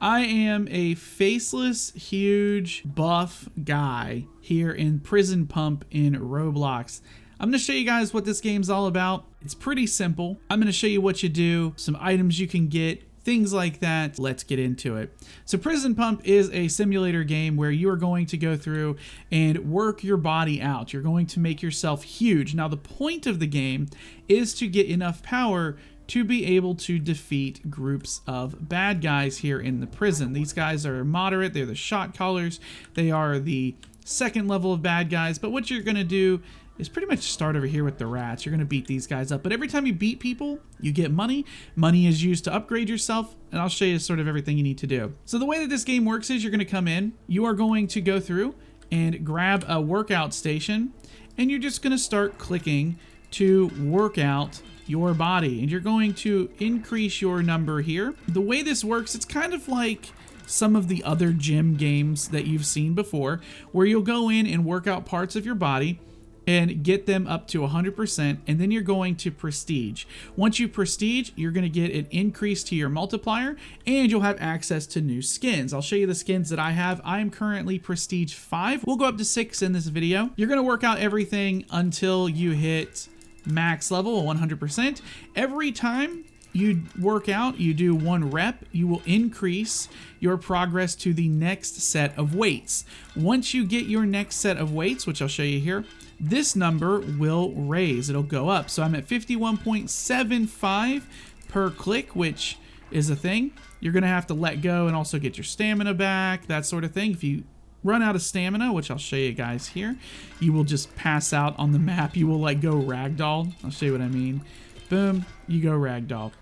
I am a faceless, huge, buff guy here in Prison Pump in Roblox. I'm going to show you guys what this game's all about. It's pretty simple. I'm going to show you what you do, some items you can get, things like that. Let's get into it. So Prison Pump is a simulator game where you are going to go through and work your body out. You're going to make yourself huge. Now the point of the game is to get enough power to be able to defeat groups of bad guys here in the prison. These guys are moderate. They're the shot callers. They are the second level of bad guys. But what you're going to do is pretty much start over here with the rats. You're going to beat these guys up. But every time you beat people, you get money. Money is used to upgrade yourself. And I'll show you sort of everything you need to do. So the way that this game works is you're going to come in. You are going to go through and grab a workout station. And you're just going to start clicking to work out your body, and you're going to increase your number here. The way this works, it's kind of like some of the other gym games that you've seen before, where you'll go in and work out parts of your body and get them up to 100%, and then you're going to prestige. Once you prestige, you're going to get an increase to your multiplier, and you'll have access to new skins. I'll show you the skins that I have. I am currently prestige 5. We'll go up to 6 in this video. You're going to work out everything until you hit max level, 100%. Every time you work out, you do 1 rep, you will increase your progress to the next set of weights. Once you get your next set of weights, which I'll show you here, this number will raise, it'll go up. So I'm at 51.75 per click, which is a thing. You're gonna have to let go and also get your stamina back, that sort of thing. If you run out of stamina, which I'll show you guys here, you will just pass out on the map. You will like go ragdoll. I'll show you what I mean. Boom, you go ragdoll.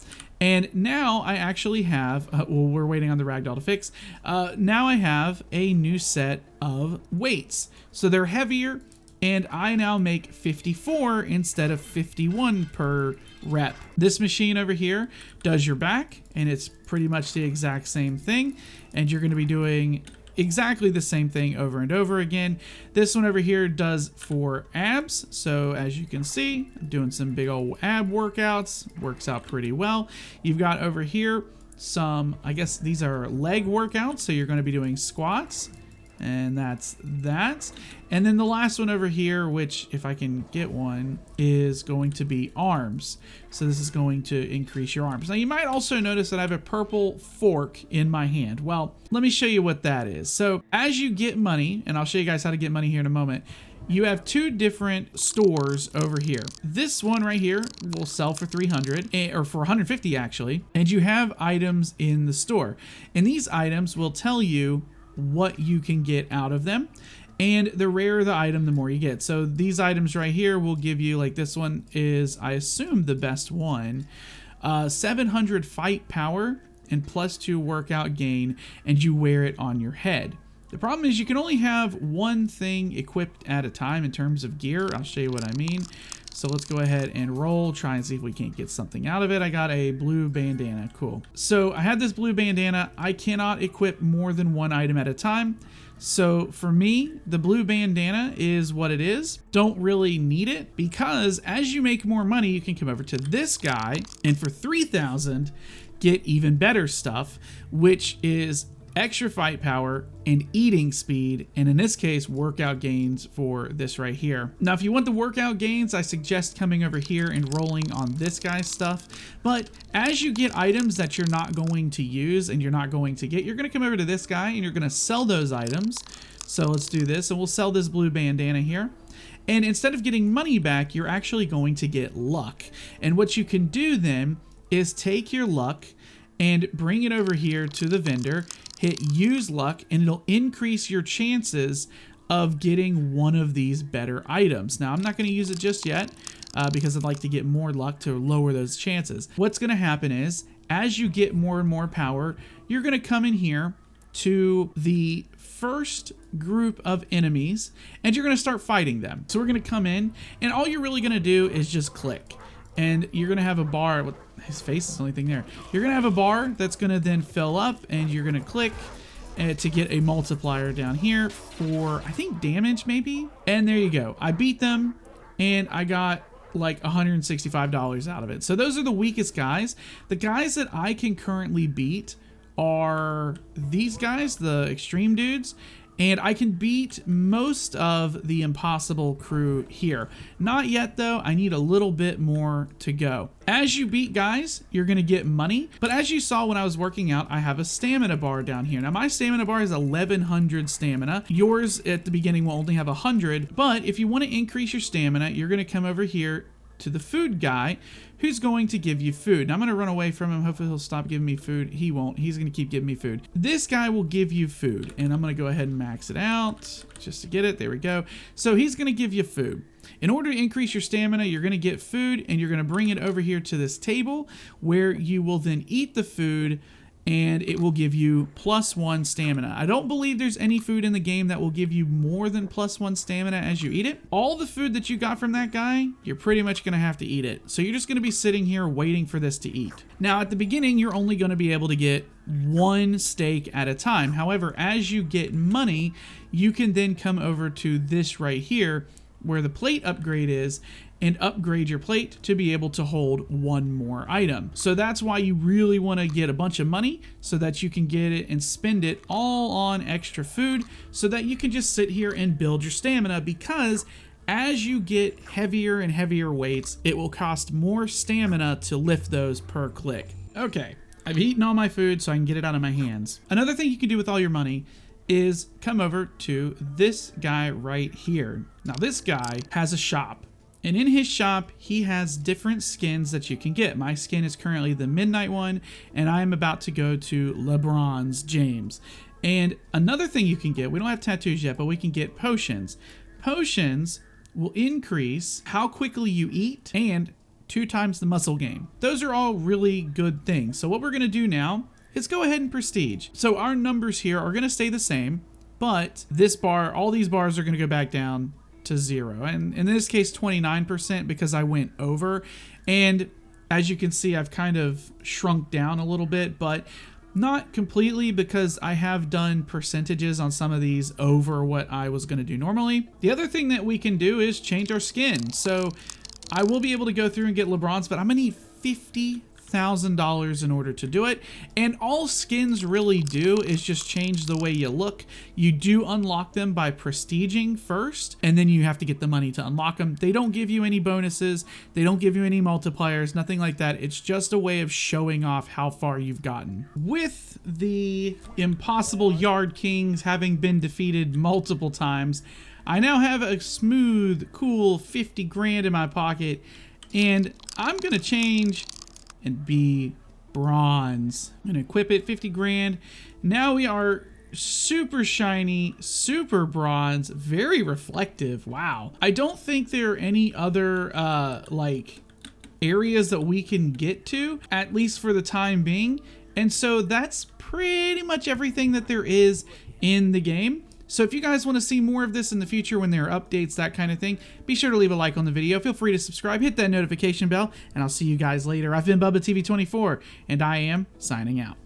And now I actually have, well, we're waiting on the ragdoll to fix. Now I have a new set of weights. So they're heavier, and I now make 54 instead of 51 per rep. This machine over here does your back, and it's pretty much the exact same thing. And you're gonna be doing exactly the same thing over and over again. This one over here does for abs. So as you can see, I'm doing some big old ab workouts. Works out pretty well. You've got over here some, I guess these are leg workouts. So you're going to be doing squats. And that's that. And then the last one over here, which if I can get one, is going to be arms. So this is going to increase your arms. Now you might also notice that I have a purple fork in my hand. Well, let me show you what that is. So as you get money, and I'll show you guys how to get money here in a moment, you have 2 different stores over here. This one right here will sell for 300, or for 150 actually, and you have items in the store. And these items will tell you what you can get out of them, and the rarer the item, the more you get. So these items right here will give you, like this one is, I assume, the best one, 700 fight power and +2 workout gain, and you wear it on your head. The problem is you can only have one thing equipped at a time in terms of gear. I'll show you what I mean. So let's go ahead and roll, try and see if we can't get something out of it. I got a blue bandana, cool. So I had this blue bandana. I cannot equip more than one item at a time. So for me, the blue bandana is what it is. Don't really need it, because as you make more money, you can come over to this guy and for 3,000 get even better stuff, which is extra fight power and eating speed, and in this case workout gains for this right here. Now if you want the workout gains, I suggest coming over here and rolling on this guy's stuff, but as you get items that you're not going to use and you're not going to get, you're going to come over to this guy and you're going to sell those items. So let's do this, and we'll sell this blue bandana here. And instead of getting money back, you're actually going to get luck. And what you can do then is take your luck and bring it over here to the vendor, hit use luck, and it'll increase your chances of getting one of these better items. Now, I'm not going to use it just yet because I'd like to get more luck to lower those chances. What's going to happen is, as you get more and more power, you're going to come in here to the first group of enemies, and you're going to start fighting them. So we're going to come in, and all you're really going to do is just click. And you're going to have a bar, with his face is the only thing there. You're going to have a bar that's going to then fill up, and you're going to click to get a multiplier down here for, I think, damage maybe. And there you go. I beat them, and I got like $165 out of it. So those are the weakest guys. The guys that I can currently beat are these guys, the extreme dudes. And I can beat most of the impossible crew here. Not yet though, I need a little bit more to go. As you beat guys, you're gonna get money. But as you saw when I was working out, I have a stamina bar down here. Now my stamina bar is 1100 stamina. Yours at the beginning will only have 100. But if you wanna increase your stamina, you're gonna come over here to the food guy who's going to give you food. Now I'm going to run away from him. Hopefully he'll stop giving me food. He won't. He's going to keep giving me food. This guy will give you food, and I'm going to go ahead and max it out just to get it. There we go. So he's going to give you food. In order to increase your stamina, you're going to get food, and you're going to bring it over here to this table where you will then eat the food, and it will give you +1 stamina. I don't believe there's any food in the game that will give you more than +1 stamina as you eat it. All the food that you got from that guy, you're pretty much gonna have to eat it. So you're just gonna be sitting here waiting for this to eat. Now at the beginning, you're only gonna be able to get 1 steak at a time. However, as you get money, you can then come over to this right here where the plate upgrade is and upgrade your plate to be able to hold 1 more item. So that's why you really want to get a bunch of money so that you can get it and spend it all on extra food so that you can just sit here and build your stamina, because as you get heavier and heavier weights, it will cost more stamina to lift those per click. Okay, I've eaten all my food so I can get it out of my hands. Another thing you can do with all your money is come over to this guy right here. Now this guy has a shop. And in his shop, he has different skins that you can get. My skin is currently the Midnight one, and I'm about to go to LeBron's James. And another thing you can get, we don't have tattoos yet, but we can get potions. Potions will increase how quickly you eat and 2 times the muscle gain. Those are all really good things. So what we're gonna do now is go ahead and prestige. So our numbers here are gonna stay the same, but this bar, all these bars are gonna go back down to 0, and in this case 29% because I went over. And as you can see, I've kind of shrunk down a little bit, but not completely, because I have done percentages on some of these over what I was going to do normally. The other thing that we can do is change our skin. So I will be able to go through and get LeBron's, but I'm gonna need $50,000 in order to do it. And all skins really do is just change the way you look. You do unlock them by prestiging first, and then you have to get the money to unlock them. They don't give you any bonuses. They don't give you any multipliers, nothing like that. It's just a way of showing off how far you've gotten. With the impossible Yard Kings having been defeated multiple times, I now have a smooth, cool 50 grand in my pocket, and I'm gonna change and be bronze. I'm gonna equip it, 50 grand. Now we are super shiny, super bronze, very reflective. Wow. I don't think there are any other like areas that we can get to, at least for the time being. And so that's pretty much everything that there is in the game. So if you guys want to see more of this in the future when there are updates, that kind of thing, be sure to leave a like on the video. Feel free to subscribe, hit that notification bell, and I'll see you guys later. I've been BubbaTV24, and I am signing out.